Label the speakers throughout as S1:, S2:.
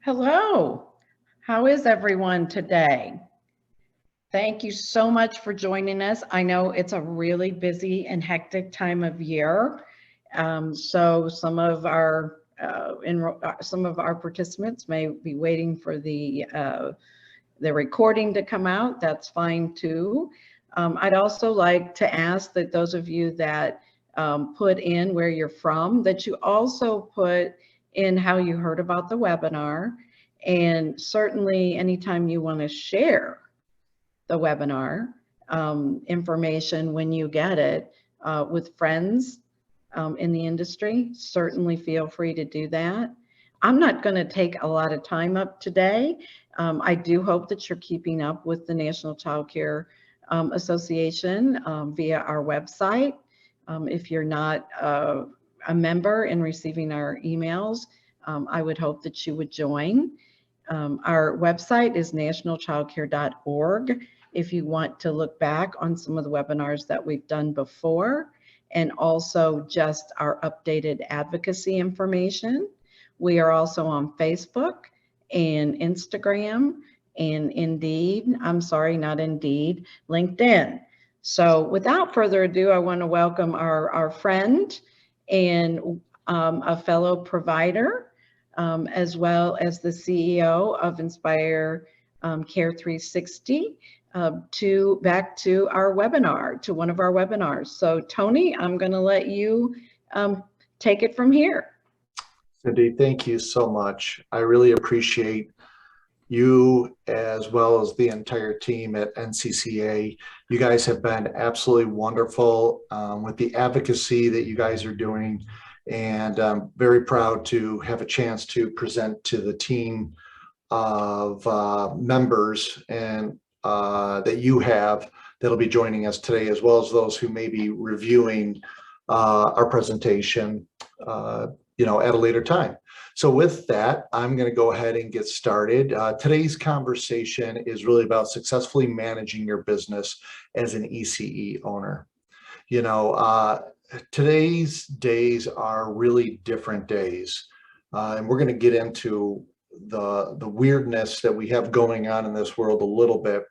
S1: Hello, how is everyone today? Thank you so much for joining us. I know it's a really busy and hectic time of year. So some of our participants may be waiting for the recording to come out. That's fine too. I'd also like to ask that those of you that put in where you're from, that you also put in how you heard about the webinar. And certainly anytime you want to share the webinar information when you get it with friends in the industry, certainly feel free to do that. I'm not going to take a lot of time up today. I do hope that you're keeping up with the National Child Care Association via our website. If you're not a member and receiving our emails, I would hope that you would join. Our website is nationalchildcare.org if you want to look back on some of the webinars that we've done before, and also just our updated advocacy information. We are also on Facebook and Instagram and LinkedIn. So without further ado, I want to welcome our friend and a fellow provider, as well as the CEO of Inspire Care 360, back to our webinar, to one of our webinars. So Tony, I'm going to let you take it from here.
S2: Cindy, thank you so much. I really appreciate you as well as the entire team at NCCA. You guys have been absolutely wonderful with the advocacy that you guys are doing. And I'm very proud to have a chance to present to the team of members and that you have that'll be joining us today, as well as those who may be reviewing our presentation at a later time. So with that, I'm going to go ahead and get started. Today's conversation is really about successfully managing your business as an ECE owner. Today's days are really different days, and we're going to get into the weirdness that we have going on in this world a little bit,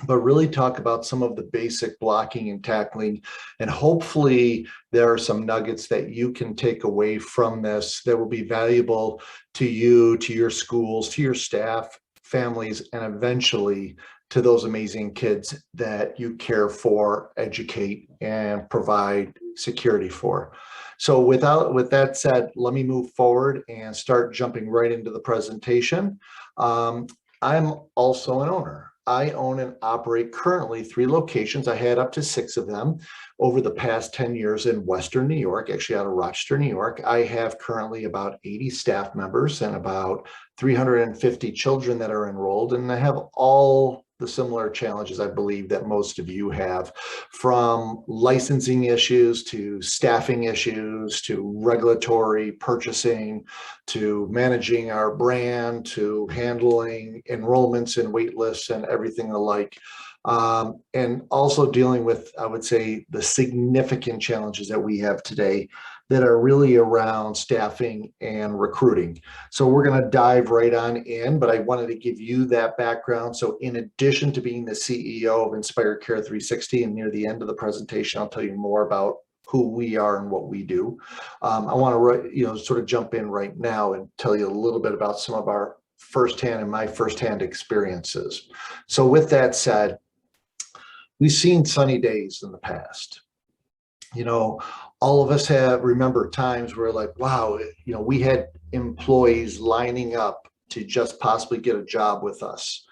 S2: but really talk about some of the basic blocking and tackling. And hopefully there are some nuggets that you can take away from this that will be valuable to you, to your schools, to your staff, families, and eventually to those amazing kids that you care for, educate, and provide security for. So with that said, let me move forward and start jumping right into the presentation. I'm also an owner. I own and operate currently 3 locations. I had up to 6 of them over the past 10 years in Western New York, actually out of Rochester, New York. I have currently about 80 staff members and about 350 children that are enrolled, and I have all the similar challenges I believe that most of you have, from licensing issues to staffing issues to regulatory purchasing to managing our brand to handling enrollments and wait lists and everything alike. And also dealing with, I would say, the significant challenges that we have today that are really around staffing and recruiting. So we're going to dive right on in, but I wanted to give you that background. So in addition to being the CEO of Inspire Care 360, and near the end of the presentation, I'll tell you more about who we are and what we do. I want to sort of jump in right now and tell you a little bit about some of our my firsthand experiences. So with that said, we've seen sunny days in the past. All of us remember times where like, wow, we had employees lining up to just possibly get a job with us.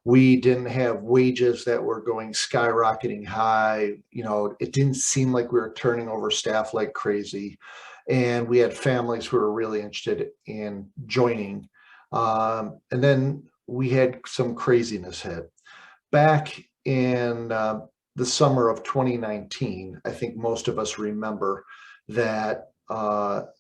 S2: We didn't have wages that were going skyrocketing high. It didn't seem like we were turning over staff like crazy. And we had families who were really interested in joining. And then we had some craziness hit. Back in the summer of 2019, I think most of us remember that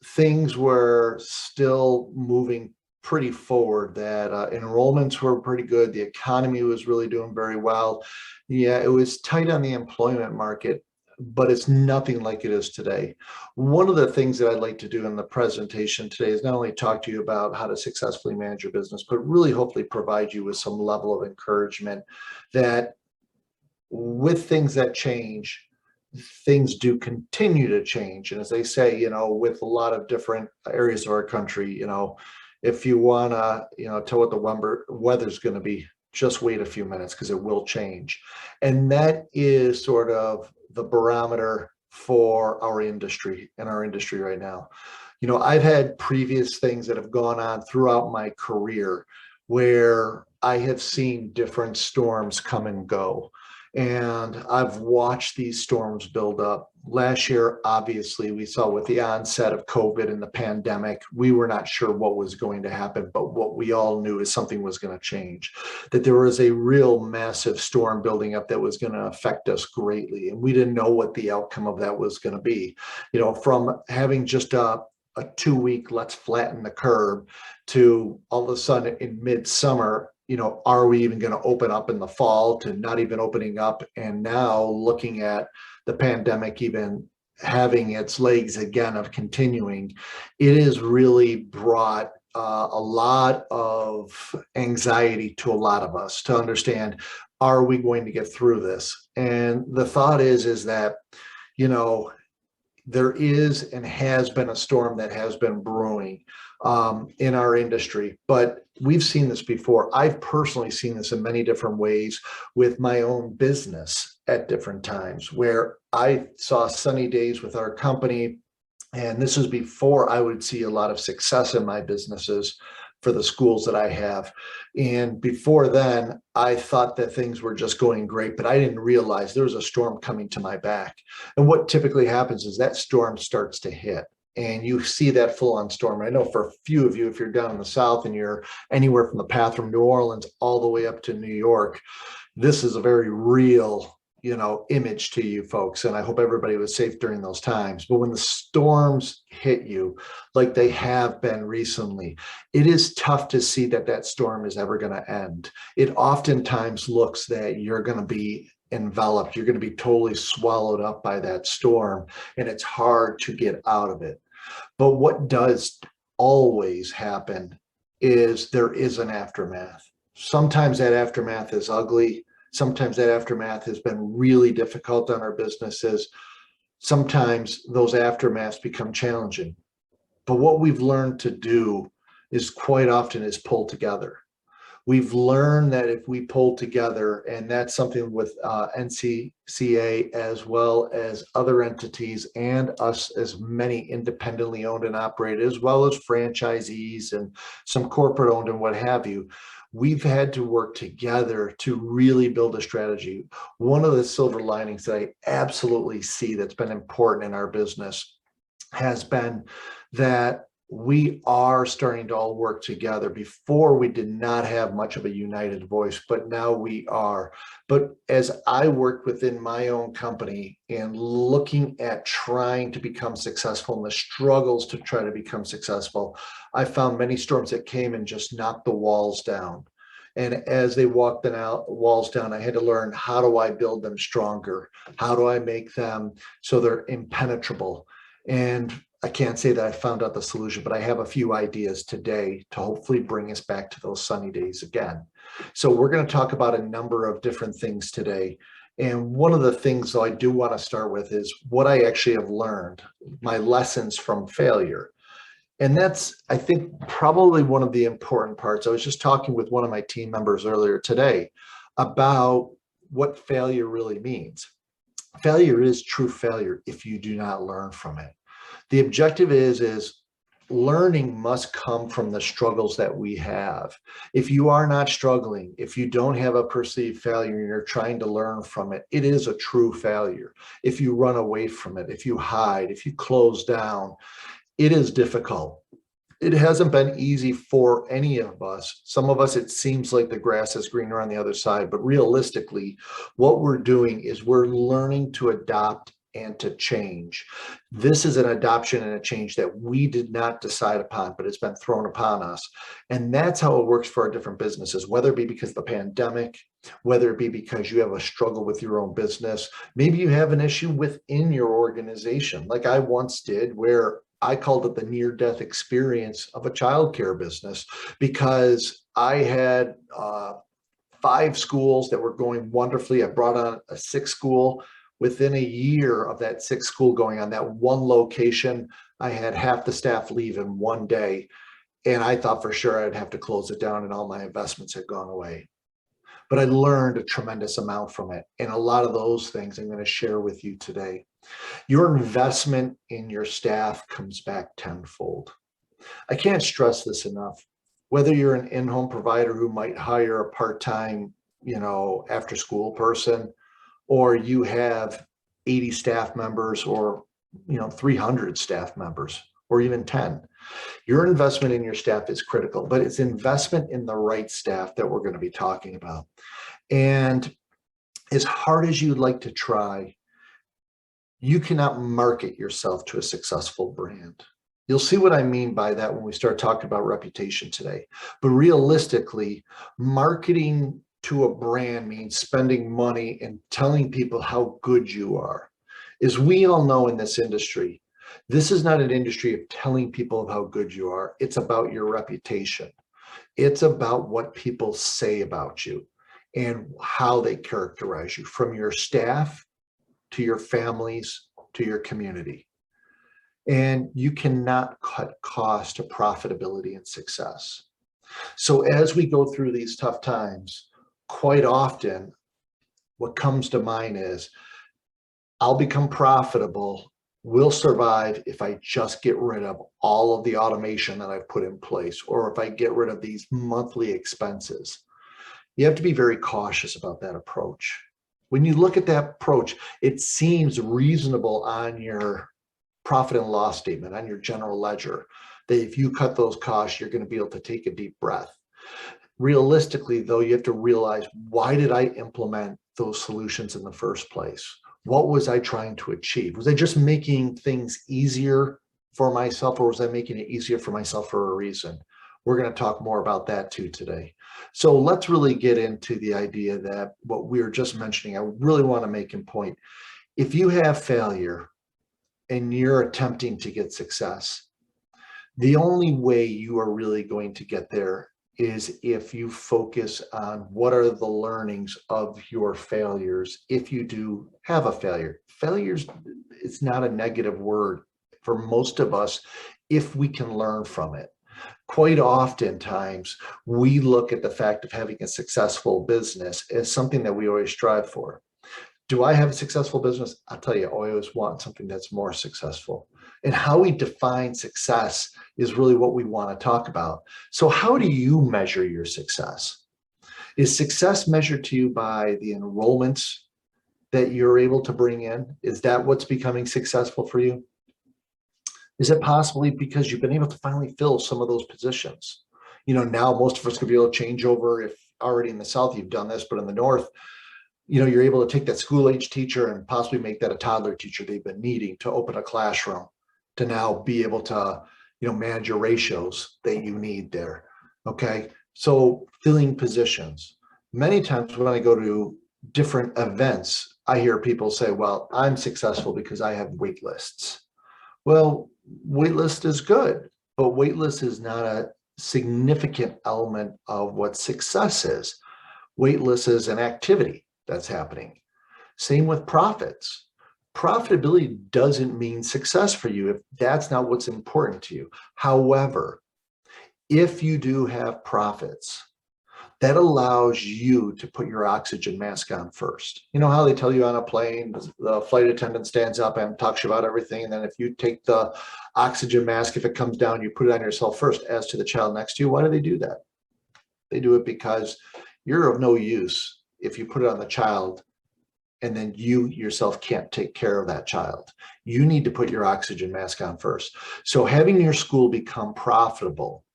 S2: things were still moving pretty forward, that enrollments were pretty good. The economy was really doing very well. Yeah, it was tight on the employment market, but it's nothing like it is today. One of the things that I'd like to do in the presentation today is not only talk to you about how to successfully manage your business, but really hopefully provide you with some level of encouragement that with things that change, things do continue to change. And as they say, with a lot of different areas of our country, if you want to, tell what the weather's going to be, just wait a few minutes because it will change. And that is sort of the barometer for our industry and our industry right now. I've had previous things that have gone on throughout my career where I have seen different storms come and go. And I've watched these storms build up. Last year, obviously, we saw with the onset of COVID and the pandemic, we were not sure what was going to happen, but what we all knew is something was going to change, that there was a real massive storm building up that was going to affect us greatly. And we didn't know what the outcome of that was going to be. From having just a 2-week, let's flatten the curve, to all of a sudden in midsummer, are we even going to open up in the fall, to not even opening up, and now looking at the pandemic even having its legs again of continuing. It has really brought a lot of anxiety to a lot of us to understand, are we going to get through this? And the thought is that, there is and has been a storm that has been brewing in our industry, but we've seen this before. I've personally seen this in many different ways with my own business at different times, where I saw sunny days with our company. And this is before I would see a lot of success in my businesses for the schools that I have. And before then, I thought that things were just going great, but I didn't realize there was a storm coming to my back. And what typically happens is that storm starts to hit, and you see that full-on storm. I know for a few of you, if you're down in the South and you're anywhere from the path from New Orleans all the way up to New York, this is a very real image to you folks. And I hope everybody was safe during those times. But when the storms hit you, like they have been recently, it is tough to see that storm is ever going to end. It oftentimes looks that you're going to be enveloped, you're going to be totally swallowed up by that storm, and it's hard to get out of it. But what does always happen is there is an aftermath. Sometimes that aftermath is ugly. Sometimes that aftermath has been really difficult on our businesses. Sometimes those aftermaths become challenging. But what we've learned to do is quite often is pull together. We've learned that if we pull together, and that's something with NCCA as well as other entities and us as many independently owned and operated, as well as franchisees and some corporate owned and what have you, we've had to work together to really build a strategy. One of the silver linings that I absolutely see that's been important in our business has been that we are starting to all work together. Before, we did not have much of a united voice, but now we are. But as I worked within my own company and looking at trying to become successful and the struggles to try to become successful, I found many storms that came and just knocked the walls down. And as they walked the walls down, I had to learn, how do I build them stronger? How do I make them so they're impenetrable? And I can't say that I found out the solution, but I have a few ideas today to hopefully bring us back to those sunny days again. So we're going to talk about a number of different things today. And one of the things that I do want to start with is what I actually have learned, my lessons from failure. And that's, I think, probably one of the important parts. I was just talking with one of my team members earlier today about what failure really means. Failure is true failure if you do not learn from it. The objective is learning must come from the struggles that we have. If you are not struggling, if you don't have a perceived failure and you're trying to learn from it, it is a true failure. If you run away from it, if you hide, if you close down, it is difficult. It hasn't been easy for any of us. Some of us, it seems like the grass is greener on the other side, but realistically, what we're doing is we're learning to adopt and to change. This is an adoption and a change that we did not decide upon, but it's been thrown upon us. And that's how it works for our different businesses, whether it be because of the pandemic, whether it be because you have a struggle with your own business. Maybe you have an issue within your organization, like I once did, where I called it the near-death experience of a childcare business, because I had 5 schools that were going wonderfully. I brought on a 6th school. Within a year of that 6th school going on that one location, I had half the staff leave in one day. And I thought for sure I'd have to close it down and all my investments had gone away. But I learned a tremendous amount from it. And a lot of those things I'm going to share with you today. Your investment in your staff comes back tenfold. I can't stress this enough. Whether you're an in-home provider who might hire a part-time, after school person, or you have 80 staff members, or 300 staff members, or even 10. Your investment in your staff is critical, but it's investment in the right staff that we're going to be talking about. And as hard as you'd like to try, you cannot market yourself to a successful brand. You'll see what I mean by that when we start talking about reputation today. But realistically, marketing to a brand means spending money and telling people how good you are. As we all know in this industry, this is not an industry of telling people of how good you are. It's about your reputation. It's about what people say about you and how they characterize you, from your staff to your families to your community. And you cannot cut cost to profitability and success. So as we go through these tough times, quite often what comes to mind is, I'll become profitable, we'll survive if I just get rid of all of the automation that I've put in place, or if I get rid of these monthly expenses. You have to be very cautious about that approach. When you look at that approach, it seems reasonable on your profit and loss statement, on your general ledger, that if you cut those costs, you're going to be able to take a deep breath. Realistically, though, you have to realize, why did I implement those solutions in the first place? What was I trying to achieve? Was I just making things easier for myself, or was I making it easier for myself for a reason? We're going to talk more about that too today. So let's really get into the idea that what we were just mentioning, I really want to make a point. If you have failure and you're attempting to get success, the only way you are really going to get there is if you focus on what are the learnings of your failures. If you do have a failure, failures, it's not a negative word for most of us if we can learn from it. Quite oftentimes, we look at the fact of having a successful business as something that we always strive for. Do I have a successful business? I'll tell you, I always want something that's more successful. And how we define success is really what we want to talk about. So how do you measure your success? Is success measured to you by the enrollments that you're able to bring in? Is that what's becoming successful for you? Is it possibly because you've been able to finally fill some of those positions? Now most of us could be able to change over. If already in the South you've done this, but in the North, you're able to take that school age teacher and possibly make that a toddler teacher they've been needing to open a classroom, to now be able to, manage your ratios that you need there. Okay. So filling positions. Many times when I go to different events, I hear people say, well, I'm successful because I have wait lists. Well, waitlist is good, but waitlist is not a significant element of what success is. Waitlist is an activity that's happening. Same with profits. Profitability doesn't mean success for you if that's not what's important to you. However, if you do have profits, that allows you to put your oxygen mask on first. You know how they tell you on a plane, the flight attendant stands up and talks about everything. And then if you take the oxygen mask, if it comes down, you put it on yourself first, as to the child next to you. Why do they do that? They do it because you're of no use if you put it on the child and then you yourself can't take care of that child. You need to put your oxygen mask on first. So having your school become profitable,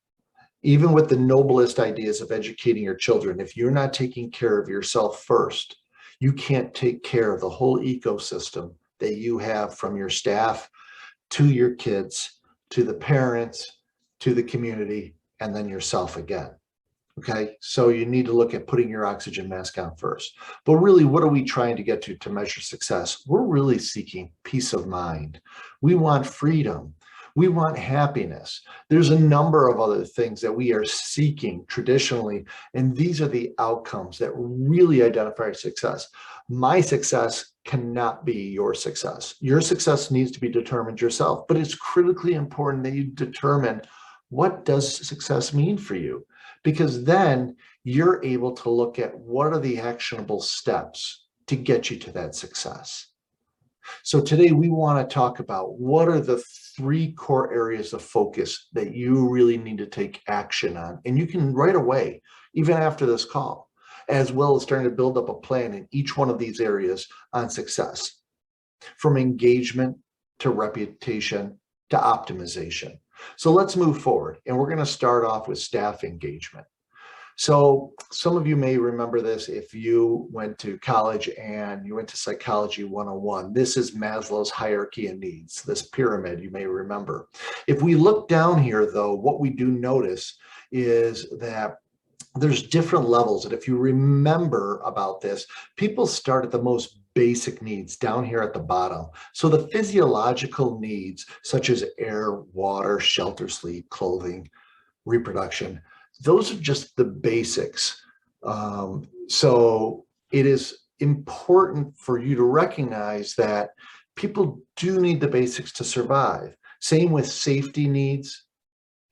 S2: even with the noblest ideas of educating your children, if you're not taking care of yourself first, you can't take care of the whole ecosystem that you have, from your staff to your kids, to the parents, to the community, and then yourself again. Okay, so you need to look at putting your oxygen mask on first. But really, what are we trying to get to measure success? We're really seeking peace of mind. We want freedom. We want happiness. There's a number of other things that we are seeking traditionally, and these are the outcomes that really identify success. My success cannot be your success. Your success needs to be determined yourself, but it's critically important that you determine, what does success mean for you? Because then you're able to look at what are the actionable steps to get you to that success. So today we want to talk about what are the 3 core areas of focus that you really need to take action on. And you can right away, even after this call, as well as starting to build up a plan in each one of these areas on success, from engagement to reputation to optimization. So let's move forward, and we're going to start off with staff engagement. So some of you may remember this if you went to college and you went to Psychology 101. This is Maslow's hierarchy of needs, this pyramid you may remember. If we look down here, though, what we do notice is that there's different levels. And if you remember about this, people start at the most basic needs down here at the bottom. So the physiological needs, such as air, water, shelter, sleep, clothing, reproduction, those are just the basics. So it is important for you to recognize that people do need the basics to survive. Same with safety needs,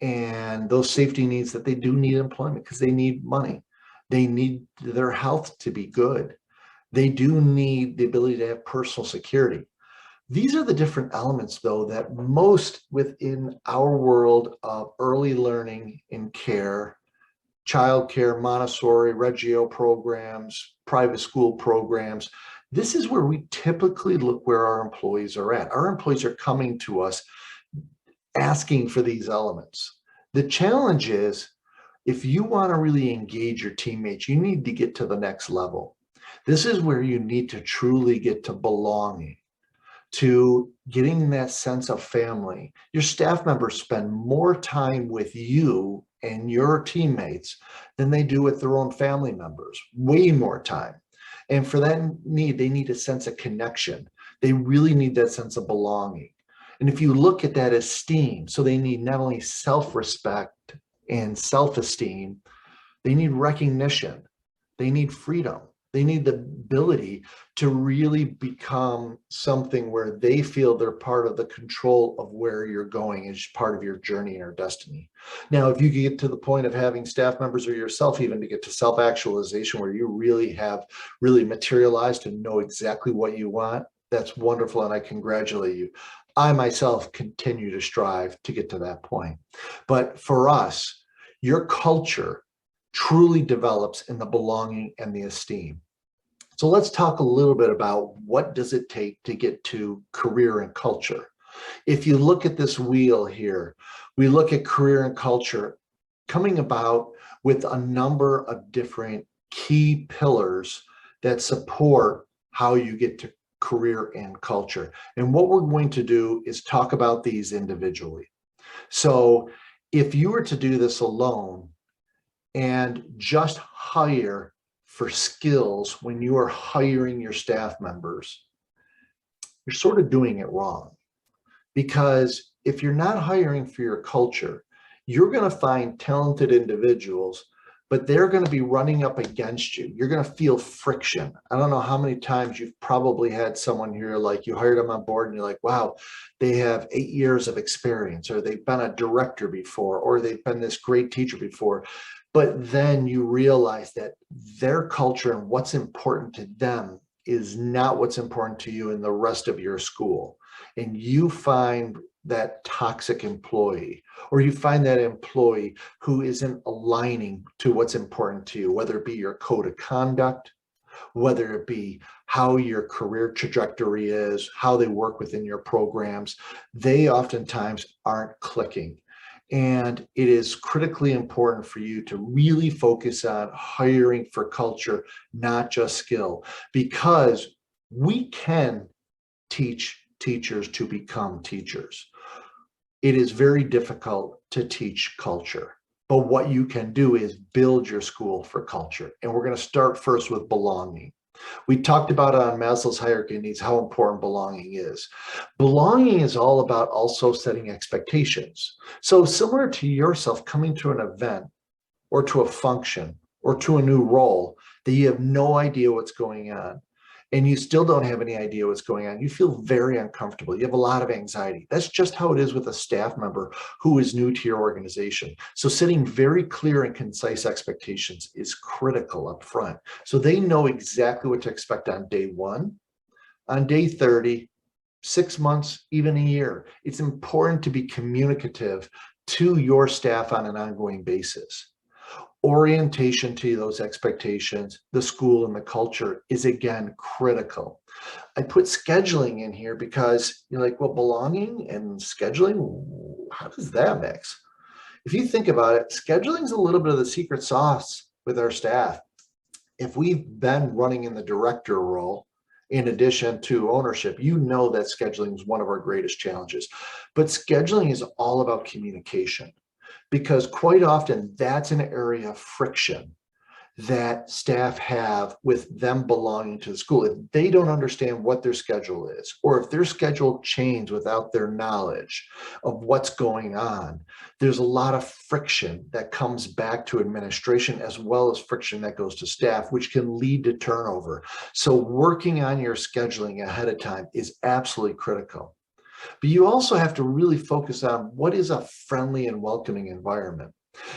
S2: and those safety needs that they do need employment because they need money. They need their health to be good. They do need the ability to have personal security. These are the different elements, though, that most within our world of early learning and care, childcare, Montessori, Reggio programs, private school programs, this is where we typically look where our employees are at. Our employees are coming to us asking for these elements. The challenge is, if you want to really engage your teammates, you need to get to the next level. This is where you need to truly get to belonging, to getting that sense of family. Your staff members spend more time with you and your teammates than they do with their own family members, way more time. And for that need, they need a sense of connection. They really need that sense of belonging. And if you look at that esteem, so they need not only self-respect and self-esteem, they need recognition, they need freedom, they need the ability to really become something where they feel they're part of the control of where you're going as part of your journey or destiny. Now, if you get to the point of having staff members or yourself even to get to self-actualization, where you really have materialized and know exactly what you want, that's wonderful, and I congratulate you. I myself continue to strive to get to that point. But for us, your culture truly develops in the belonging and the esteem. So let's talk a little bit about what does it take to get to career and culture. If you look at this wheel here, we look at career and culture coming about with a number of different key pillars that support how you get to career and culture. And what we're going to do is talk about these individually. So if you were to do this alone and just hire for skills when you are hiring your staff members, you're sort of doing it wrong. Because if you're not hiring for your culture, you're going to find talented individuals, but they're going to be running up against you. You're going to feel friction. I don't know how many times you've probably had someone here, like you hired them on board and you're like, wow, they have 8 years of experience, or they've been a director before, or they've been this great teacher before. But then you realize that their culture and what's important to them is not what's important to you and the rest of your school. And you find that toxic employee, or you find that employee who isn't aligning to what's important to you, whether it be your code of conduct, whether it be how your career trajectory is, how they work within your programs, they oftentimes aren't clicking. And it is critically important for you to really focus on hiring for culture, not just skill, because we can teach teachers to become teachers. It is very difficult to teach culture. But what you can do is build your school for culture. And we're going to start first with belonging. We talked about on Maslow's hierarchy of needs how important belonging is. Belonging is all about also setting expectations. So similar to yourself coming to an event or to a function or to a new role that you have no idea what's going on, and you still don't have any idea what's going on, you feel very uncomfortable. You have a lot of anxiety. That's just how it is with a staff member who is new to your organization. So setting very clear and concise expectations is critical up front. So they know exactly what to expect on day 1, on day 30, 6 months, even a year. It's important to be communicative to your staff on an ongoing basis. Orientation to those expectations, the school and the culture is again critical. I put scheduling in here because you're like, well, belonging and scheduling, how does that mix? If you think about it, scheduling is a little bit of the secret sauce with our staff. If we've been running in the director role, in addition to ownership, you know that scheduling is one of our greatest challenges. But scheduling is all about communication, because quite often that's an area of friction that staff have with them belonging to the school. If they don't understand what their schedule is, or if their schedule changes without their knowledge of what's going on, there's a lot of friction that comes back to administration, as well as friction that goes to staff, which can lead to turnover. So working on your scheduling ahead of time is absolutely critical. But you also have to really focus on what is a friendly and welcoming environment.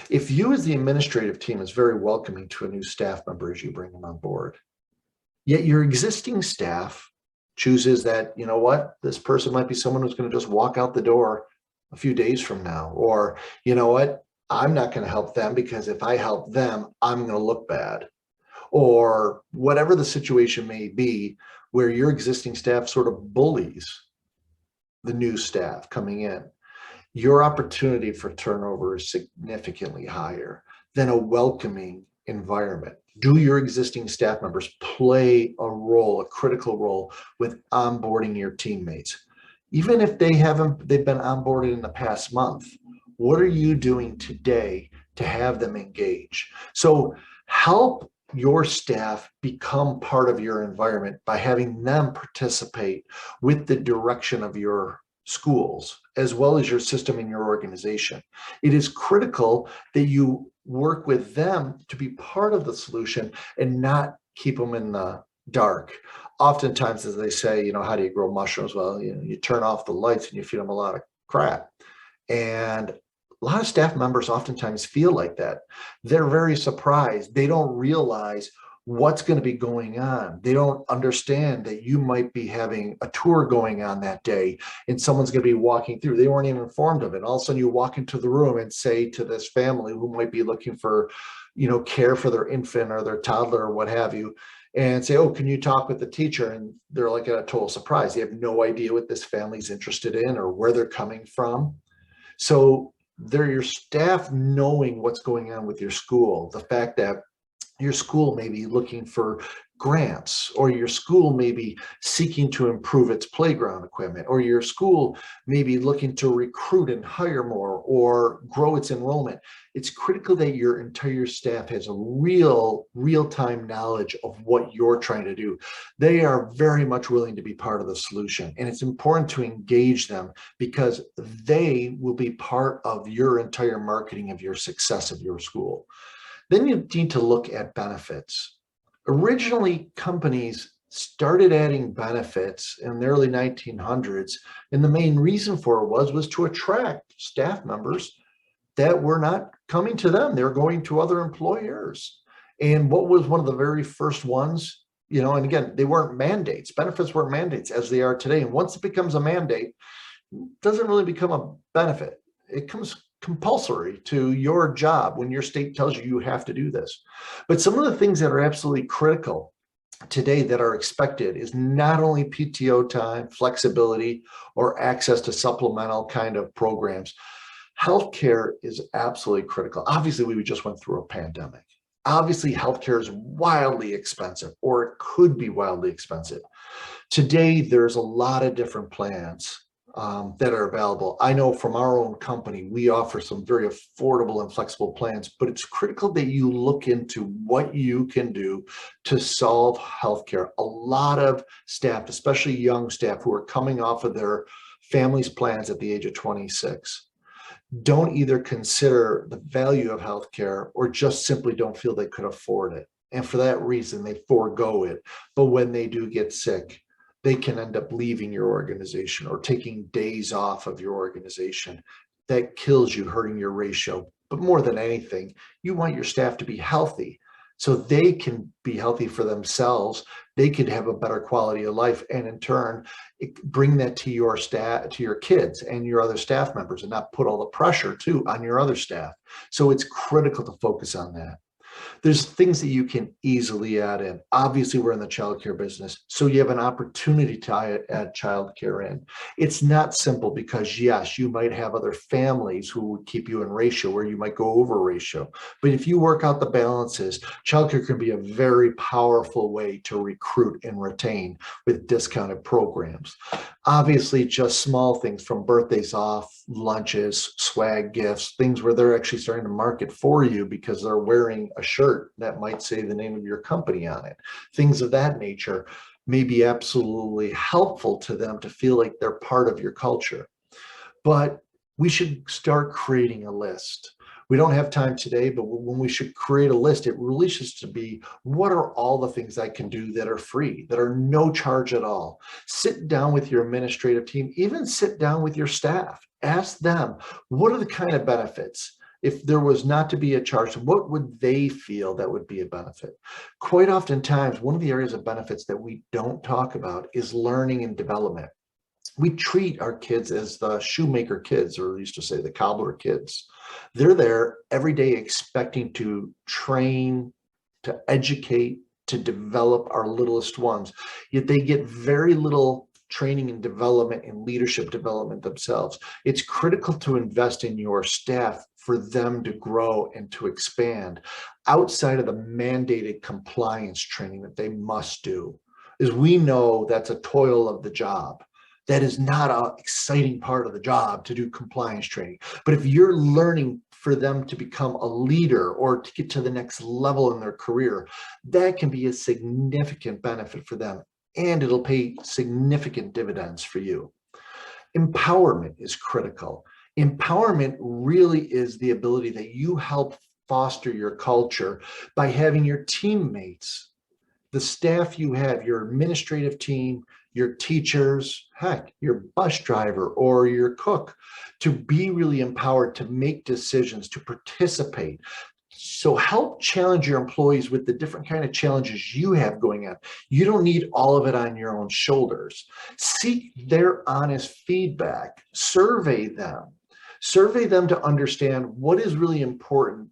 S2: If you as the administrative team is very welcoming to a new staff member as you bring them on board, yet your existing staff chooses that, you know what, this person might be someone who's going to just walk out the door a few days from now, or, you know what, I'm not going to help them because if I help them, I'm going to look bad, or whatever the situation may be, where your existing staff sort of bullies the new staff coming in, your opportunity for turnover is significantly higher than a welcoming environment. Do your existing staff members play a role, a critical role with onboarding your teammates? Even if they've been onboarded in the past month, what are you doing today to have them engage? So help your staff become part of your environment by having them participate with the direction of your schools, as well as your system in your organization. It is critical that you work with them to be part of the solution and not keep them in the dark. Oftentimes, as they say, you know, how do you grow mushrooms? Well, you know, you turn off the lights and you feed them a lot of crap. And a lot of staff members oftentimes feel like that. They're very surprised. They don't realize what's going to be going on. They don't understand that you might be having a tour going on that day and someone's going to be walking through. They weren't even informed of it. All of a sudden you walk into the room and say to this family who might be looking for, you know, care for their infant or their toddler or what have you, and say, oh, can you talk with the teacher? And they're like at a total surprise. They have no idea what this family's interested in or where they're coming from. So they're your staff knowing what's going on with your school, the fact that your school may be looking for grants, or your school may be seeking to improve its playground equipment, or your school may be looking to recruit and hire more or grow its enrollment. It's critical that your entire staff has a real-time knowledge of what you're trying to do. They are very much willing to be part of the solution, and it's important to engage them because they will be part of your entire marketing of your success of your school. Then you need to look at benefits. Originally, companies started adding benefits in the early 1900s, and the main reason for it was to attract staff members that were not coming to them. They were going to other employers. And what was one of the very first ones, you know, and again, they weren't mandates. Benefits weren't mandates as they are today. And once it becomes a mandate, it doesn't really become a benefit. It comes compulsory to your job when your state tells you you have to do this. But some of the things that are absolutely critical today that are expected is not only PTO time, flexibility, or access to supplemental kind of programs. Healthcare is absolutely critical. Obviously, we just went through a pandemic. Obviously, healthcare is wildly expensive, or it could be wildly expensive. Today, there's a lot of different plans that are available. I know from our own company, we offer some very affordable and flexible plans, but it's critical that you look into what you can do to solve healthcare. A lot of staff, especially young staff who are coming off of their family's plans at the age of 26, don't either consider the value of healthcare or just simply don't feel they could afford it. And for that reason, they forego it. But when they do get sick, they can end up leaving your organization or taking days off of your organization. That kills you, hurting your ratio. But more than anything, you want your staff to be healthy so they can be healthy for themselves. They could have a better quality of life, and in turn, bring that to your staff, to your kids and your other staff members, and not put all the pressure too on your other staff. So it's critical to focus on that. There's things that you can easily add in. Obviously, we're in the childcare business, so you have an opportunity to add childcare in. It's not simple because, yes, you might have other families who would keep you in ratio where you might go over ratio. But if you work out the balances, childcare can be a very powerful way to recruit and retain with discounted programs. Obviously, just small things from birthdays off, lunches, swag gifts, things where they're actually starting to market for you because they're wearing a shirt that might say the name of your company on it. Things of that nature may be absolutely helpful to them to feel like they're part of your culture. But we should start creating a list. We don't have time today, but when we should create a list, it really should be, what are all the things I can do that are free, that are no charge at all? Sit down with your administrative team, even sit down with your staff. Ask them, what are the kind of benefits? If there was not to be a charge, what would they feel that would be a benefit? Quite oftentimes, one of the areas of benefits that we don't talk about is learning and development. We treat our kids as the shoemaker kids, or we used to say the cobbler kids. They're there every day expecting to train, to educate, to develop our littlest ones. Yet they get very little training and development and leadership development themselves. It's critical to invest in your staff for them to grow and to expand outside of the mandated compliance training that they must do. As we know, that's a toil of the job. That is not an exciting part of the job to do compliance training. But if you're learning for them to become a leader or to get to the next level in their career, that can be a significant benefit for them, and it'll pay significant dividends for you. Empowerment is critical. Empowerment really is the ability that you help foster your culture by having your teammates, the staff you have, your administrative team, your teachers, heck, your bus driver or your cook, to be really empowered to make decisions, to participate. So help challenge your employees with the different kind of challenges you have going on. You don't need all of it on your own shoulders. Seek their honest feedback. Survey them to understand what is really important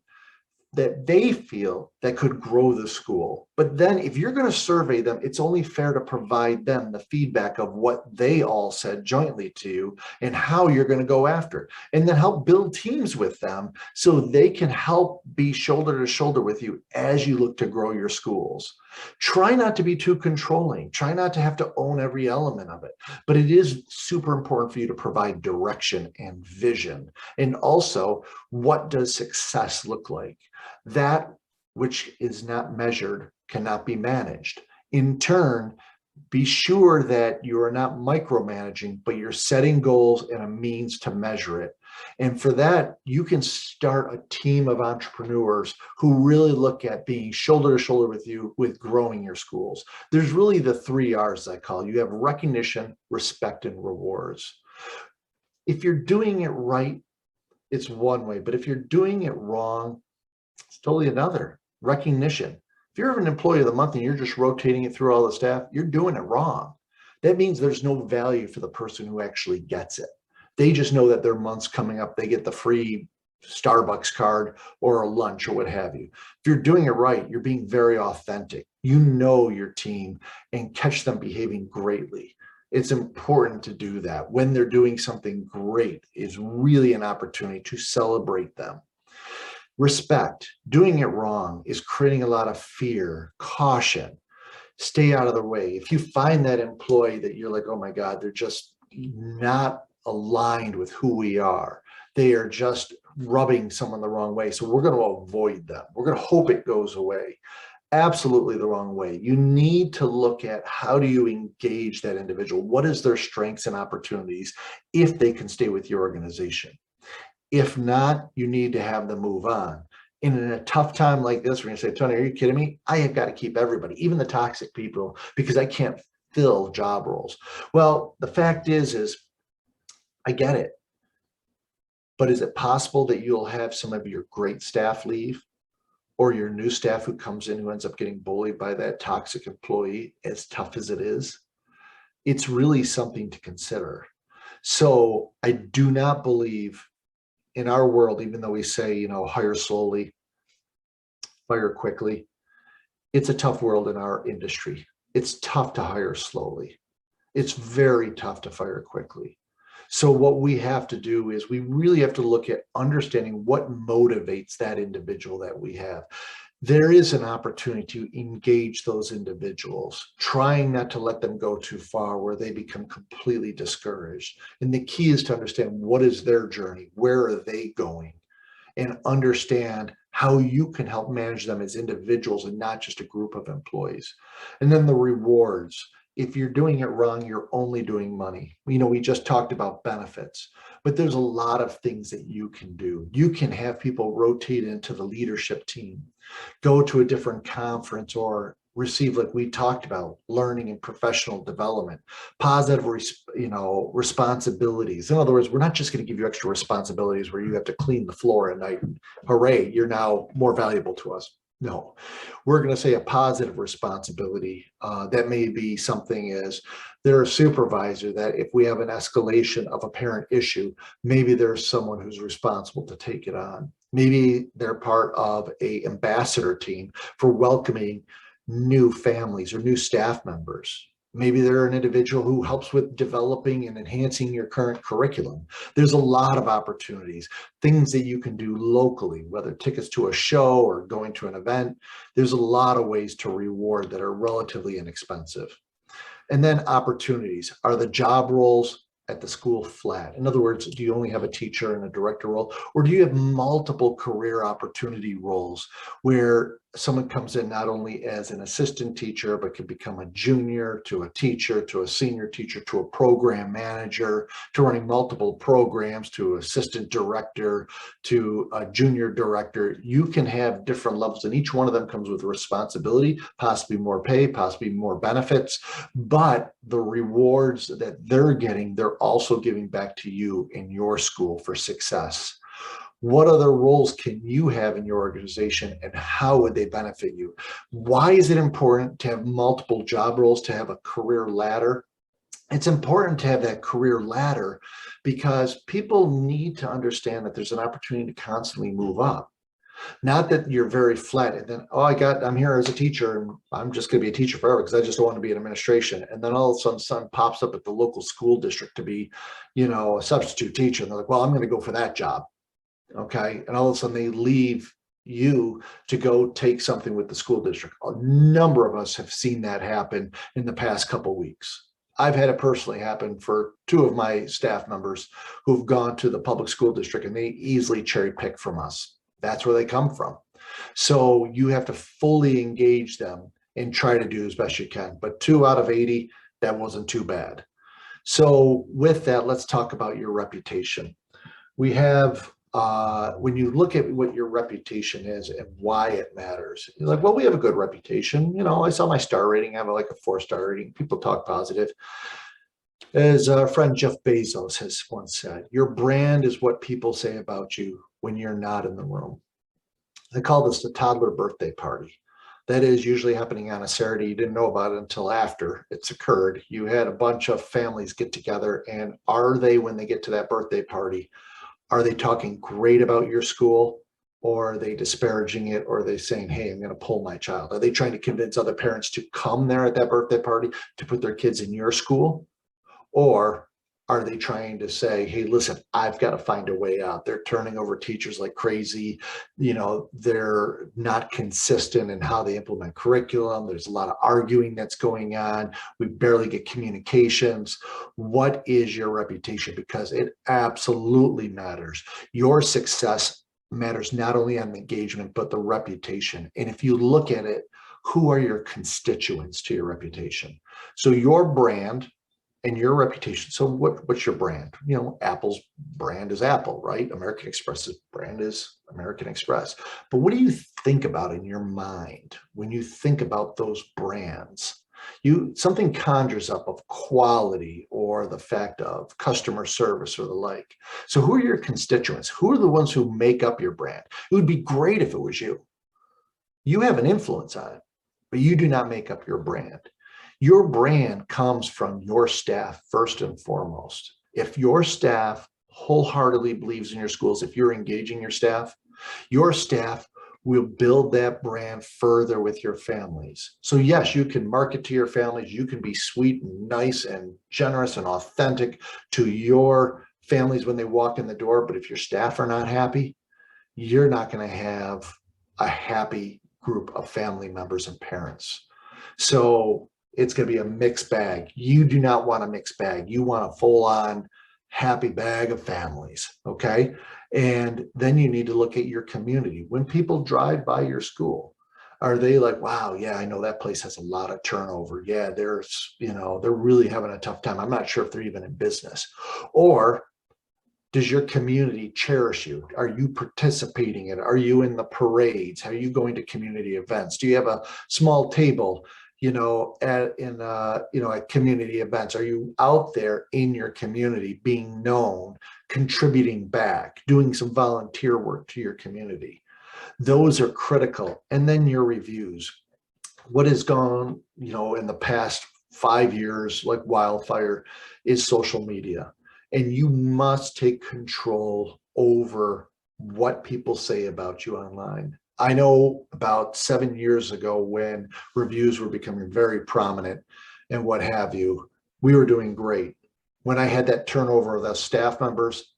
S2: that they feel that could grow the school. But then if you're going to survey them, it's only fair to provide them the feedback of what they all said jointly to you and how you're going to go after it. And then help build teams with them so they can help be shoulder to shoulder with you as you look to grow your schools. Try not to be too controlling. Try not to have to own every element of it. But it is super important for you to provide direction and vision. And also, what does success look like? That which is not measured cannot be managed. In turn, be sure that you are not micromanaging, but you're setting goals and a means to measure it. And for that, you can start a team of entrepreneurs who really look at being shoulder to shoulder with you with growing your schools. There's really the 3 R's I call. You have recognition, respect, and rewards. If you're doing it right, it's one way, but if you're doing it wrong, it's totally another. Recognition. If you're an employee of the month and you're just rotating it through all the staff, you're doing it wrong. That means there's no value for the person who actually gets it. They just know that their month's coming up. They get the free Starbucks card or a lunch or what have you. If you're doing it right, you're being very authentic. You know your team and catch them behaving greatly. It's important to do that. When they're doing something great is really an opportunity to celebrate them. Respect. Doing it wrong is creating a lot of fear, caution. Stay out of the way. If you find that employee that you're like, oh my God, they're just not aligned with who we are. They are just rubbing someone the wrong way. So we're going to avoid them. We're going to hope it goes away. Absolutely the wrong way. You need to look at how do you engage that individual? What is their strengths and opportunities if they can stay with your organization? If not, you need to have them move on. And in a tough time like this, we're going to say, Tony, are you kidding me? I have got to keep everybody, even the toxic people, because I can't fill job roles. Well, the fact is I get it. But is it possible that you'll have some of your great staff leave, or your new staff who comes in who ends up getting bullied by that toxic employee, as tough as it is? It's really something to consider. So I do not believe in our world, even though we say, hire slowly, fire quickly, it's a tough world in our industry. It's tough to hire slowly. It's very tough to fire quickly. So what we have to do is we really have to look at understanding what motivates that individual that we have. There is an opportunity to engage those individuals, trying not to let them go too far where they become completely discouraged. And the key is to understand what is their journey, where are they going, and understand how you can help manage them as individuals and not just a group of employees. And then the rewards. If you're doing it wrong, you're only doing money. We just talked about benefits, but there's a lot of things that you can do. You can have people rotate into the leadership team, go to a different conference, or receive, like we talked about, learning and professional development, positive, responsibilities. In other words, we're not just going to give you extra responsibilities where you have to clean the floor at night and hooray, you're now more valuable to us. No, we're going to say a positive responsibility. That may be something as they're a supervisor, that if we have an escalation of a parent issue, maybe there's someone who's responsible to take it on. Maybe they're part of a ambassador team for welcoming new families or new staff members. Maybe they're an individual who helps with developing and enhancing your current curriculum. There's a lot of opportunities, things that you can do locally, whether tickets to a show or going to an event. There's a lot of ways to reward that are relatively inexpensive. And then opportunities. Are the job roles at the school flat? In other words, do you only have a teacher and a director role, or do you have multiple career opportunity roles where someone comes in not only as an assistant teacher, but can become a junior to a teacher, to a senior teacher, to a program manager, to running multiple programs, to assistant director, to a junior director? You can have different levels, and each one of them comes with responsibility, possibly more pay, possibly more benefits, but the rewards that they're getting, they're also giving back to you in your school for success. What other roles can you have in your organization, and how would they benefit you? Why is it important to have multiple job roles, to have a career ladder? It's important to have that career ladder because people need to understand that there's an opportunity to constantly move up. Not that you're very flat and then, I'm here as a teacher and I'm just going to be a teacher forever because I just don't want to be in administration. And then all of a sudden someone pops up at the local school district to be, a substitute teacher. And they're like, well, I'm going to go for that job. Okay. And all of a sudden they leave you to go take something with the school district. A number of us have seen that happen in the past couple of weeks. I've had it personally happen for two of my staff members who've gone to the public school district, and they easily cherry pick from us. That's where they come from. So you have to fully engage them and try to do as best you can. But 2 out of 80, that wasn't too bad. So with that, let's talk about your reputation. We have, when you look at what your reputation is and why it matters, you're like, well, we have a good reputation. I saw my star rating. I have like a 4-star rating. People talk positive. As our friend Jeff Bezos has once said, your brand is what people say about you when you're not in the room. They call this the toddler birthday party. That is usually happening on a Saturday. You didn't know about it until after it's occurred. You had a bunch of families get together, and are they, when they get to that birthday party, are they talking great about your school, or are they disparaging it, or are they saying, hey, I'm going to pull my child? Are they trying to convince other parents to come there at that birthday party to put their kids in your school? Or Are they trying to say, hey, listen, I've got to find a way out? They're turning over teachers like crazy. They're not consistent in how they implement curriculum. There's a lot of arguing that's going on. We barely get communications. What is your reputation? Because it absolutely matters. Your success matters not only on the engagement, but the reputation. And if you look at it, who are your constituents to your reputation? So your brand and your reputation. So what's your brand? Apple's brand is Apple, right? American Express's brand is American Express. But what do you think about in your mind when you think about those brands? Something conjures up of quality or the fact of customer service or the like. So who are your constituents? Who are the ones who make up your brand? It would be great if it was you. You have an influence on it, but you do not make up your brand. Your brand comes from your staff first and foremost. If your staff wholeheartedly believes in your schools, if you're engaging your staff will build that brand further with your families. So yes, you can market to your families. You can be sweet and nice and generous and authentic to your families when they walk in the door. But if your staff are not happy, you're not going to have a happy group of family members and parents. So it's going to be a mixed bag. You do not want a mixed bag. You want a full-on happy bag of families, okay? And then you need to look at your community. When people drive by your school, are they like, wow, yeah, I know that place has a lot of turnover. Yeah, they're really having a tough time. I'm not sure if they're even in business. Or does your community cherish you? Are you participating in it? Are you in the parades? Are you going to community events? Do you have a small table at community events? Are you out there in your community being known, contributing back, doing some volunteer work to your community? Those are critical. And then your reviews. What has gone, in the past 5 years, like wildfire, is social media. And you must take control over what people say about you online. I know about 7 years ago when reviews were becoming very prominent and what have you, we were doing great. When I had that turnover of the staff members,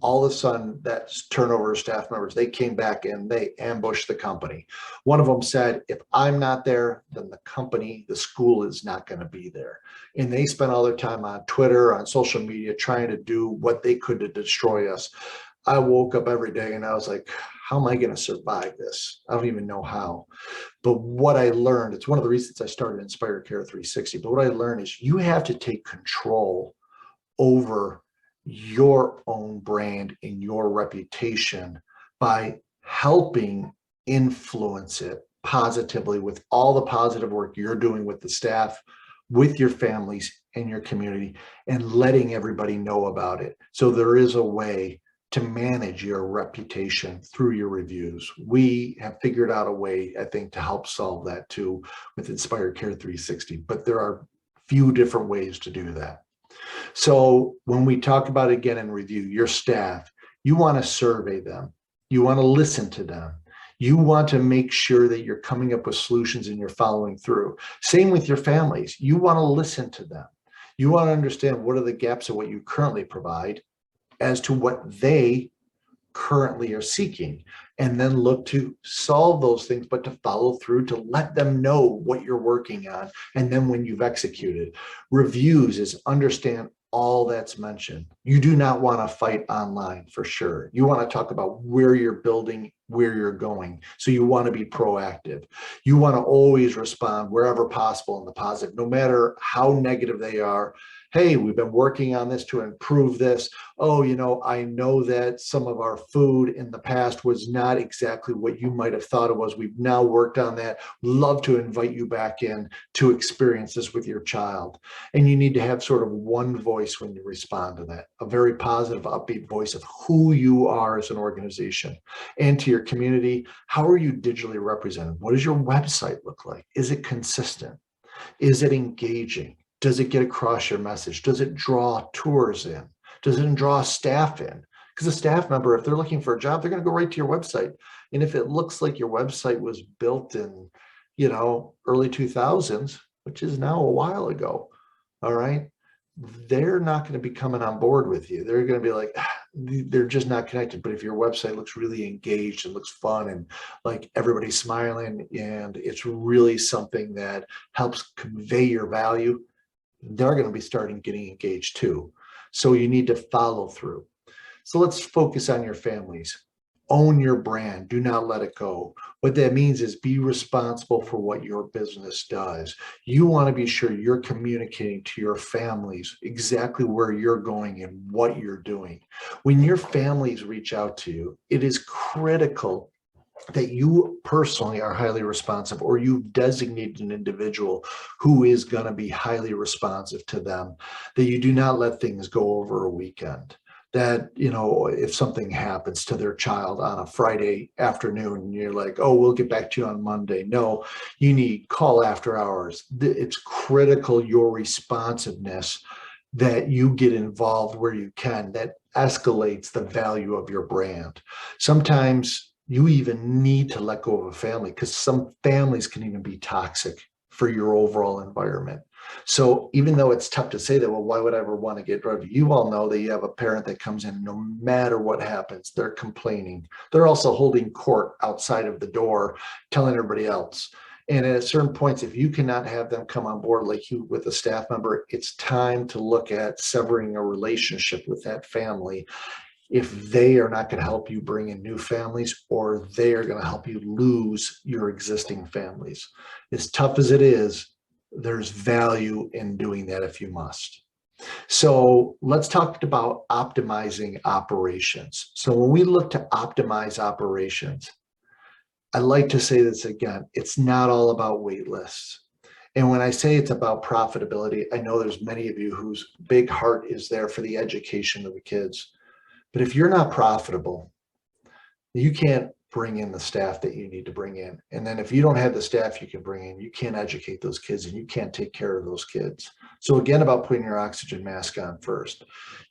S2: all of a sudden that turnover of staff members, they came back and they ambushed the company. One of them said, if I'm not there, then the school is not going to be there. And they spent all their time on Twitter, on social media, trying to do what they could to destroy us. I woke up every day and I was like, how am I going to survive this? I don't even know how. But what I learned, it's one of the reasons I started Inspire Care 360, but what I learned is you have to take control over your own brand and your reputation by helping influence it positively with all the positive work you're doing with the staff, with your families and your community, and letting everybody know about it. So there is a way to manage your reputation through your reviews. We have figured out a way, I think, to help solve that too with Inspire Care 360, but there are few different ways to do that. So when we talk about, again, in review, your staff, you want to survey them. You want to listen to them. You want to make sure that you're coming up with solutions and you're following through. Same with your families. You want to listen to them. You want to understand what are the gaps of what you currently provide as to what they currently are seeking, and then look to solve those things, but to follow through, to let them know what you're working on. And then when you've executed, reviews is understand all that's mentioned. You do not want to fight online for sure. You want to talk about where you're building, where you're going. So you want to be proactive. You want to always respond wherever possible in the positive, no matter how negative they are. Hey, we've been working on this to improve this. Oh, I know that some of our food in the past was not exactly what you might have thought it was. We've now worked on that. Love to invite you back in to experience this with your child. And you need to have sort of one voice when you respond to that, a very positive, upbeat voice of who you are as an organization. And to your community, how are you digitally represented? What does your website look like? Is it consistent? Is it engaging? Does it get across your message? Does it draw tours in? Does it draw staff in? Because a staff member, if they're looking for a job, they're going to go right to your website. And if it looks like your website was built in, early 2000s, which is now a while ago, all right, they're not going to be coming on board with you. They're going to be like, they're just not connected. But if your website looks really engaged and looks fun and like everybody's smiling and it's really something that helps convey your value, they're going to be starting getting engaged too. So you need to follow through. So let's focus on your families. Own your brand. Do not let it go. What that means is be responsible for what your business does. You want to be sure you're communicating to your families exactly where you're going and what you're doing. When your families reach out to you, it is critical that you personally are highly responsive, or you've designated an individual who is going to be highly responsive to them, that you do not let things go over a weekend. That, you know, if something happens to their child on a Friday afternoon, and you're like, oh, we'll get back to you on Monday. No, you need call after hours. It's critical, your responsiveness, that you get involved where you can. That escalates the value of your brand. Sometimes you even need to let go of a family, because some families can even be toxic for your overall environment. So even though it's tough to say that, well, why would I ever want to get rid of you? You all know that you have a parent that comes in, no matter what happens, they're complaining. They're also holding court outside of the door, telling everybody else. And at certain points, if you cannot have them come on board like you with a staff member, it's time to look at severing a relationship with that family, if they are not going to help you bring in new families, or they are going to help you lose your existing families. As tough as it is, there's value in doing that if you must. So let's talk about optimizing operations. So when we look to optimize operations, I like to say this again, it's not all about wait lists. And when I say it's about profitability, I know there's many of you whose big heart is there for the education of the kids. But if you're not profitable, you can't bring in the staff that you need to bring in. And then if you don't have the staff you can bring in, you can't educate those kids and you can't take care of those kids. So again, about putting your oxygen mask on first.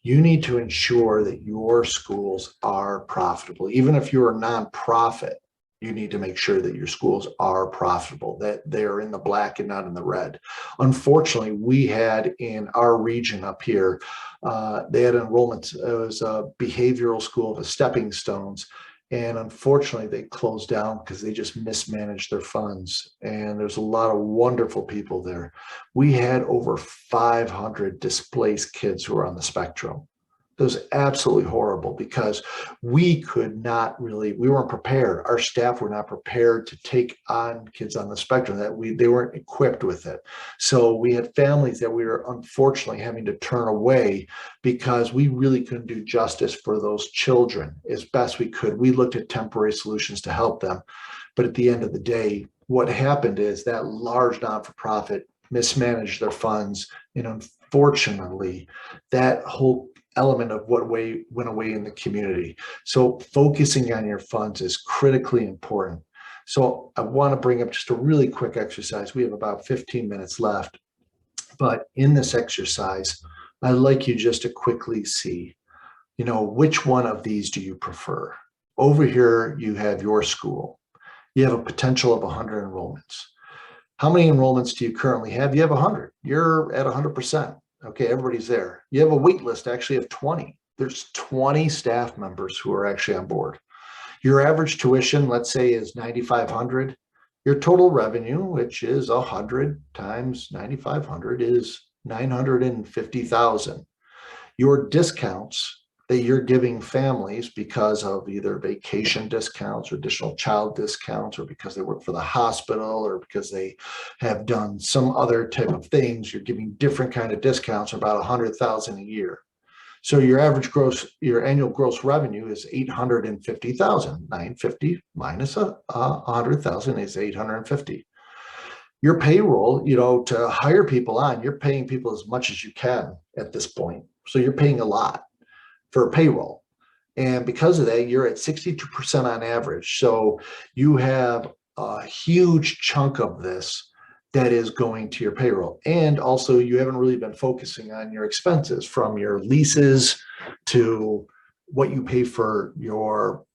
S2: You need to ensure that your schools are profitable. Even if you're a nonprofit, you need to make sure that your schools are profitable, that they are in the black and not in the red. Unfortunately, we had in our region up here, they had enrollments. It was a behavioral school, the Stepping Stones. And unfortunately, they closed down because they just mismanaged their funds. And there's a lot of wonderful people there. We had over 500 displaced kids who were on the spectrum. It was absolutely horrible because we weren't prepared. Our staff were not prepared to take on kids on the spectrum. They weren't equipped with it. So we had families that we were unfortunately having to turn away because we really couldn't do justice for those children as best we could. We looked at temporary solutions to help them. But at the end of the day, what happened is that large not-for-profit mismanaged their funds. And unfortunately, that whole element of what went away in the community. So focusing on your funds is critically important. So I want to bring up just a really quick exercise. We have about 15 minutes left, but in this exercise, I'd like you just to quickly see, which one of these do you prefer? Over here, you have your school. You have a potential of 100 enrollments. How many enrollments do you currently have? You have 100. You're at 100%. Okay, everybody's there. You have a wait list actually of 20. There's 20 staff members who are actually on board. Your average tuition, let's say, is $9,500. Your total revenue, which is 100 times 9,500, is $950,000. Your discounts that you're giving families because of either vacation discounts or additional child discounts, or because they work for the hospital, or because they have done some other type of things, you're giving different kind of discounts, about $100,000 a year. So your annual gross revenue is $850,000. 950 minus 100,000 is 850. Your payroll, to hire people on, you're paying people as much as you can at this point. So you're paying a lot for payroll. And because of that, you're at 62% on average. So you have a huge chunk of this that is going to your payroll. And also you haven't really been focusing on your expenses, from your leases to what you pay for your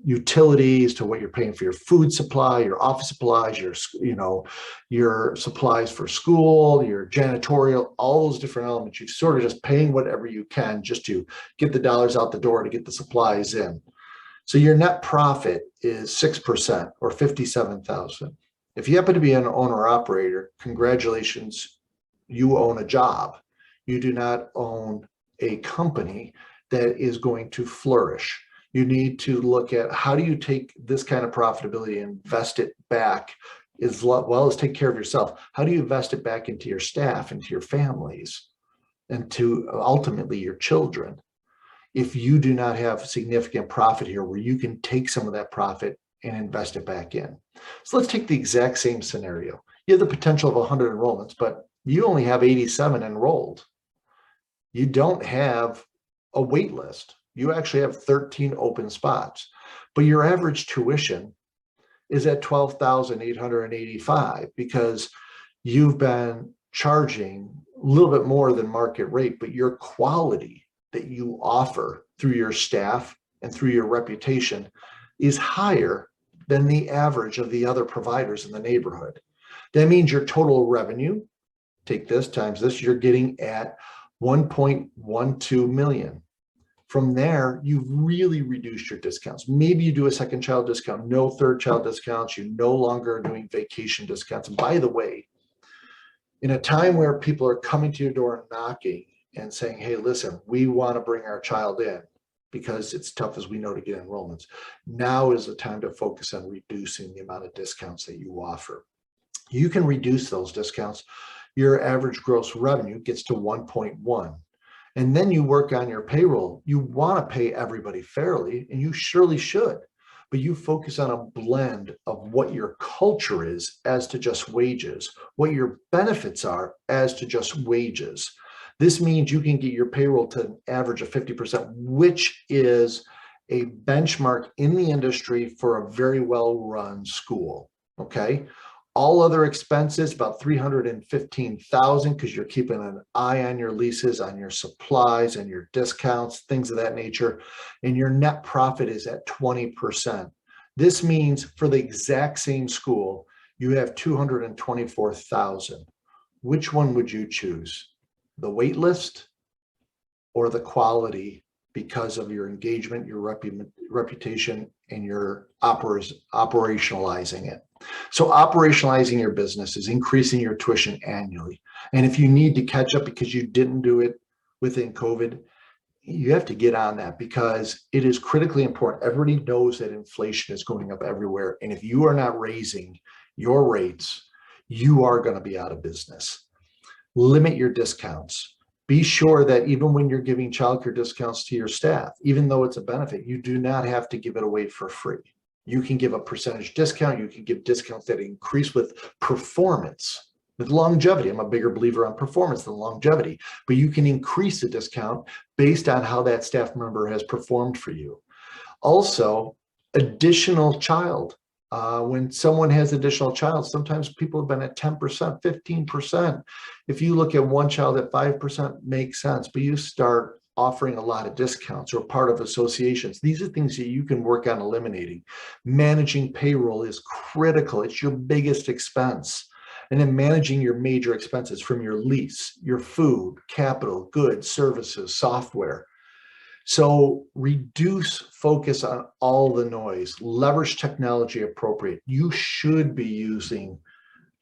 S2: utilities to what you're paying for your food supply, your office supplies, your supplies for school, your janitorial, all those different elements. You're sort of just paying whatever you can just to get the dollars out the door to get the supplies in. So your net profit is 6% or 57,000. If you happen to be an owner operator, congratulations, you own a job. You do not own a company that is going to flourish. You need to look at how do you take this kind of profitability and invest it back as well as take care of yourself. How do you invest it back into your staff, into your families, and to ultimately your children? If you do not have significant profit here where you can take some of that profit and invest it back in. So let's take the exact same scenario. You have the potential of 100 enrollments, but you only have 87 enrolled. You don't have a wait list. You actually have 13 open spots, but your average tuition is at $12,885 because you've been charging a little bit more than market rate, but your quality that you offer through your staff and through your reputation is higher than the average of the other providers in the neighborhood. That means your total revenue, take this times this, you're getting at 1.12 million. From there, you've really reduced your discounts. Maybe you do a second child discount, no third child discounts. You no longer are doing vacation discounts. And by the way, in a time where people are coming to your door and knocking and saying, hey, listen, we want to bring our child in because it's tough, as we know, to get enrollments. Now is the time to focus on reducing the amount of discounts that you offer. You can reduce those discounts. Your average gross revenue gets to 1.1. And then you work on your payroll. You want to pay everybody fairly, and you surely should, but you focus on a blend of what your culture is as to just wages, what your benefits are as to just wages. This means you can get your payroll to an average of 50%, which is a benchmark in the industry for a very well-run school, okay? All other expenses, about 315,000, because you're keeping an eye on your leases, on your supplies and your discounts, things of that nature. And your net profit is at 20%. This means for the exact same school, you have 224,000. Which one would you choose? The wait list or the quality because of your engagement, your reputation, and your operationalizing it? So operationalizing your business is increasing your tuition annually. And if you need to catch up because you didn't do it within COVID, you have to get on that because it is critically important. Everybody knows that inflation is going up everywhere. And if you are not raising your rates, you are going to be out of business. Limit your discounts. Be sure that even when you're giving childcare discounts to your staff, even though it's a benefit, you do not have to give it away for free. You can give a percentage discount. You can give discounts that increase with performance, with longevity. I'm a bigger believer on performance than longevity, but you can increase the discount based on how that staff member has performed for you. Also, additional child. When someone has additional child, sometimes people have been at 10%, 15%. If you look at one child at 5%, makes sense, but you start offering a lot of discounts or part of associations. These are things that you can work on eliminating. Managing payroll is critical. It's your biggest expense. And then managing your major expenses from your lease, your food, capital, goods, services, software. So reduce focus on all the noise, leverage technology appropriate. You should be using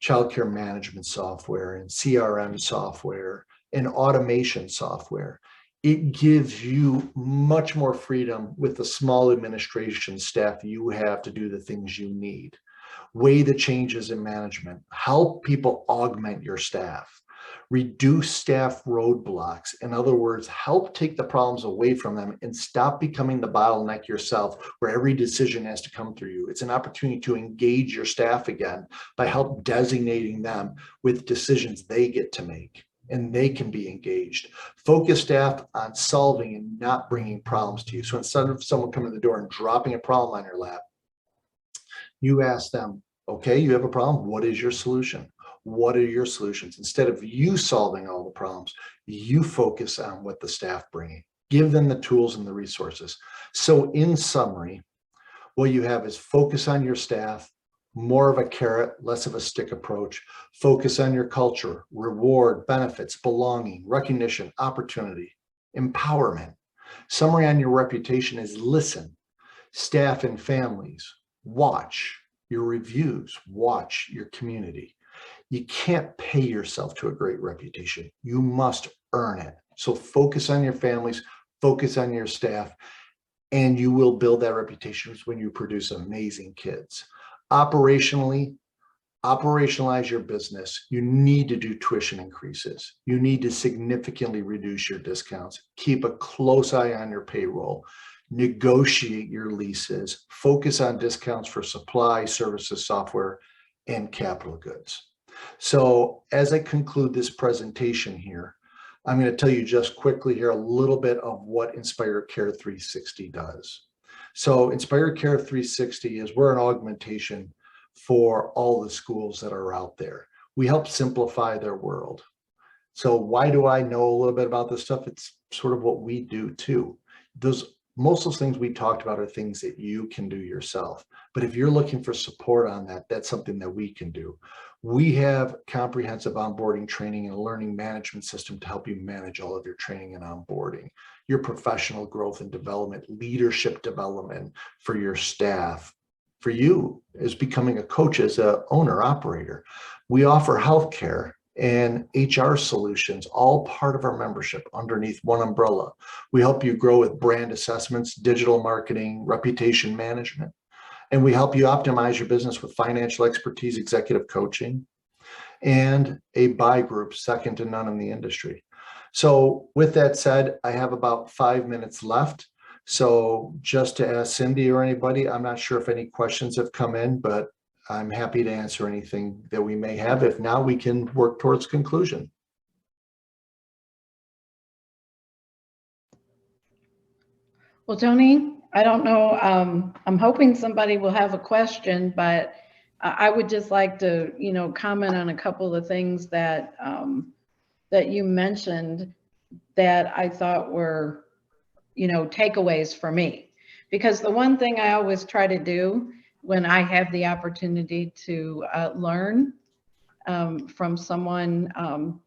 S2: childcare management software and CRM software and automation software. It gives you much more freedom with the small administration staff you have to do the things you need. Weigh the changes in management. Help people augment your staff. Reduce staff roadblocks. In other words, help take the problems away from them and stop becoming the bottleneck yourself where every decision has to come through you. It's an opportunity to engage your staff again by help designating them with decisions they get to make and they can be engaged. Focus staff on solving and not bringing problems to you. So instead of someone coming to the door and dropping a problem on your lap, you ask them, okay, you have a problem. What is your solution? What are your solutions? Instead of you solving all the problems, you focus on what the staff bringing. Give them the tools and the resources. So in summary, what you have is focus on your staff, more of a carrot, less of a stick approach. Focus on your culture, reward, benefits, belonging, recognition, opportunity, empowerment. Summary on your reputation is listen. Staff and families, watch your reviews, watch your community. You can't pay yourself to a great reputation. You must earn it. So focus on your families, focus on your staff, and you will build that reputation when you produce amazing kids. Operationally, operationalize your business. You need to do tuition increases. You need to significantly reduce your discounts. Keep a close eye on your payroll. Negotiate your leases. Focus on discounts for supply, services, software, and capital goods. So as I conclude this presentation here, I'm going to tell you just quickly here a little bit of what Inspire Care 360 does. So Inspire Care 360 is we're an augmentation for all the schools that are out there. We help simplify their world. So why do I know a little bit about this stuff? It's sort of what we do too. Most of those things we talked about are things that you can do yourself. But if you're looking for support on that, that's something that we can do. We have comprehensive onboarding training and a learning management system to help you manage all of your training and onboarding, your professional growth and development, leadership development for your staff, for you as becoming a coach, as an owner operator. We offer healthcare and HR solutions, all part of our membership underneath one umbrella. We help you grow with brand assessments, digital marketing, reputation management, and we help you optimize your business with financial expertise, executive coaching, and a buy group second to none in the industry. So with that said, I have about 5 minutes left. So just to ask Cindy or anybody, I'm not sure if any questions have come in, but I'm happy to answer anything that we may have. If not, we can work towards conclusion.
S1: Well, Tony, I don't know. I'm hoping somebody will have a question, but I would just like to, comment on a couple of things that that you mentioned that I thought were, takeaways for me. Because the one thing I always try to do when I have the opportunity to learn from someone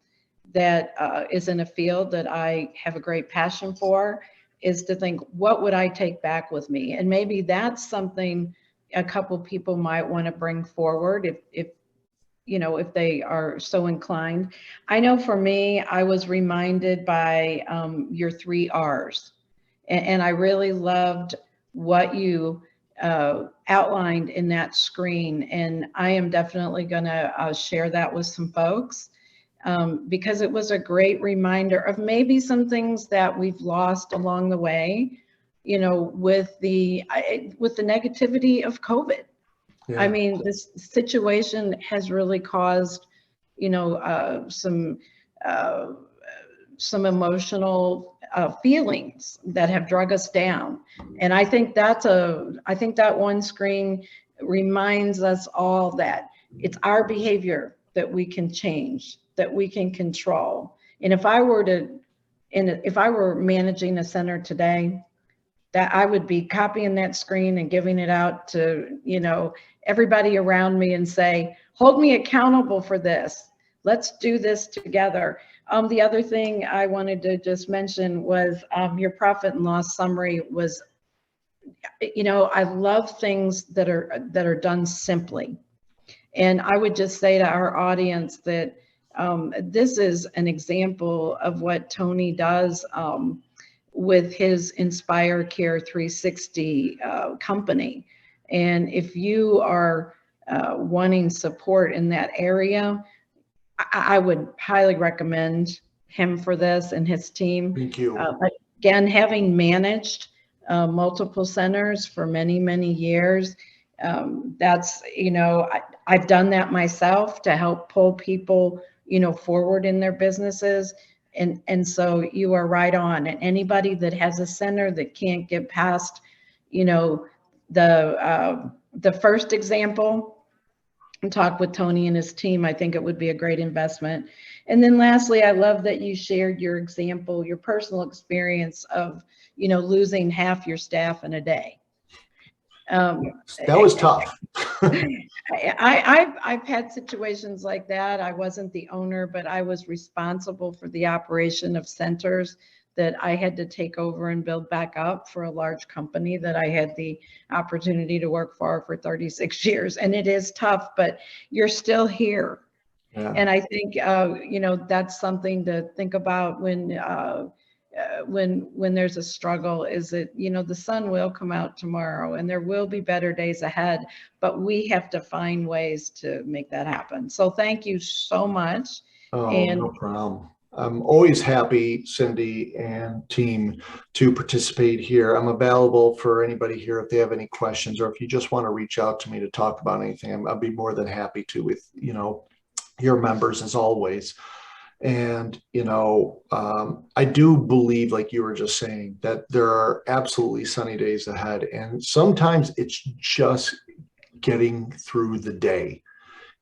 S1: that is in a field that I have a great passion for, is to think, what would I take back with me? And maybe that's something a couple people might want to bring forward if they are so inclined. I know for me, I was reminded by your 3 R's. And I really loved what you outlined in that screen. And I am definitely going to share that with some folks because it was a great reminder of maybe some things that we've lost along the way, with the negativity of COVID. Yeah. I mean, this situation has really caused, some emotional feelings that have drug us down. And I think that one screen reminds us all that it's our behavior that we can change, that we can control. And if I were managing a center today, that I would be copying that screen and giving it out to, everybody around me and say, hold me accountable for this. Let's do this together. The other thing I wanted to just mention was your profit and loss summary was, I love things that are done simply. And I would just say to our audience that this is an example of what Tony does with his Inspire Care 360 company. And if you are wanting support in that area, I would highly recommend him for this and his team.
S2: Thank you.
S1: Again, having managed multiple centers for many, many years, that's, I've done that myself to help pull people, forward in their businesses. And so you are right on. And anybody that has a center that can't get past, the first example, and talk with Tony and his team. I think it would be a great investment. And then lastly, I love that you shared your example, your personal experience of, losing half your staff in a day.
S2: That was tough.
S1: I've had situations like that. I wasn't the owner, but I was responsible for the operation of centers that I had to take over and build back up for a large company that I had the opportunity to work for 36 years. And it is tough, but you're still here.
S2: Yeah.
S1: And I think, that's something to think about when there's a struggle, is that, the sun will come out tomorrow and there will be better days ahead, but we have to find ways to make that happen. So thank you so much.
S2: Oh, no problem. I'm always happy, Cindy and team, to participate here. I'm available for anybody here if they have any questions, or if you just want to reach out to me to talk about anything. I'll be more than happy to with, your members as always. And, I do believe, like you were just saying, that there are absolutely sunny days ahead. And sometimes it's just getting through the day.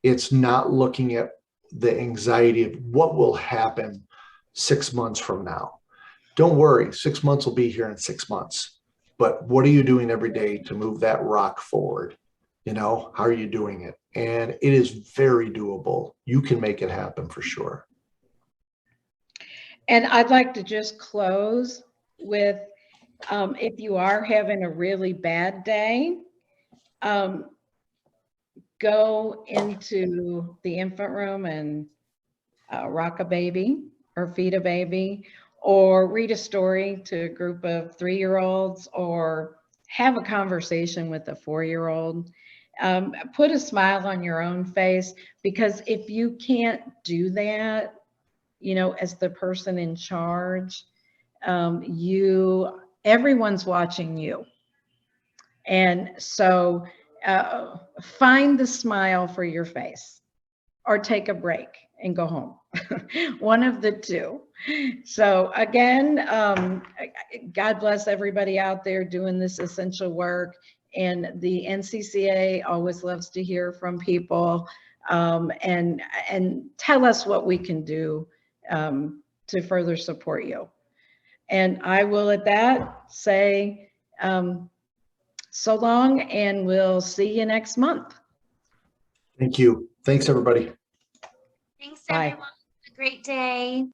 S2: It's not looking at the anxiety of what will happen 6 months from now. Don't worry, 6 months will be here in 6 months. But what are you doing every day to move that rock forward? How are you doing it? And it is very doable. You can make it happen for sure.
S1: And I'd like to just close with, if you are having a really bad day, go into the infant room and rock a baby or feed a baby, or read a story to a group of 3-year-olds, or have a conversation with a 4-year-old. Put a smile on your own face, because if you can't do that, as the person in charge, everyone's watching you. And so find the smile for your face, or take a break and go home. One of the two. So again, God bless everybody out there doing this essential work. And the NCCA always loves to hear from people, and tell us what we can do to further support you. And I will at that say, so long, and we'll see you next month.
S2: Thank you. Thanks, everybody.
S3: Thanks, everyone.
S1: Bye.
S3: Have a great day.